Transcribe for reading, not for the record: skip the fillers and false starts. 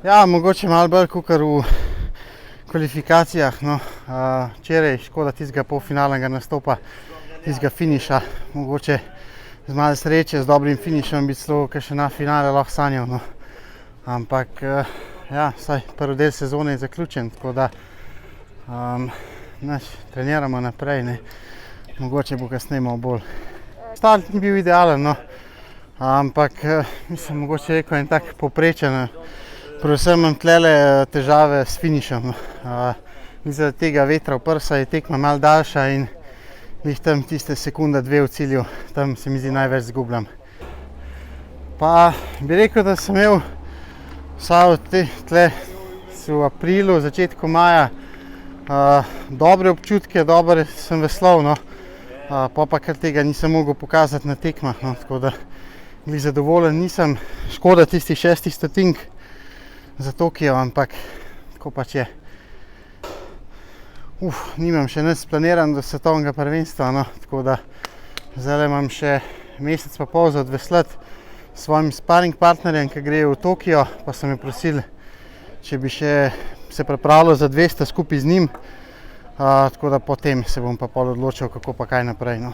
Ja, mogoče malo bolj kakor v kvalifikacijah. No. Včeraj škoda tistega polfinalnega nastopa, tistega finiša. Mogoče z malo sreče, z dobrim finišem bi celo še na finale lahko sanjal. No. Ampak ja, vsaj prvi del sezone je zaključen, tako da treniramo naprej. Ne. Mogoče bo kasneje malo bolj. Start ni bil idealen, no. Ampak mislim, mogoče rekel en tak povprečen. Predvsem imam tlele težave s finišem. Zaradi tega vetra v prsa je tekma malo daljša in jih tam tiste sekunda, dve v cilju, tam se mi zdi največ zgubljam. Pa bi rekel, da sem imel vsaj tle v aprilu, začetku maja dobre občutke, dobre sem veslal, no. Pa kar tega nisem mogel pokazati na tekmah, no. Tako da bili zadovoljen nisem. Škoda tistih 6 stotink za Tokio, ampak tako pač je. Nimam še nič planiran do svetovnega prvenstva, no, tako da zdaj imam še mesec pa pol za odveslati s svojim sparing partnerjem, ki gre v Tokio, pa so me prosili, če bi še se pripravljal za 200 skupaj z njim, tako da potem se bom pa pol odločil, kako pa kaj naprej, no.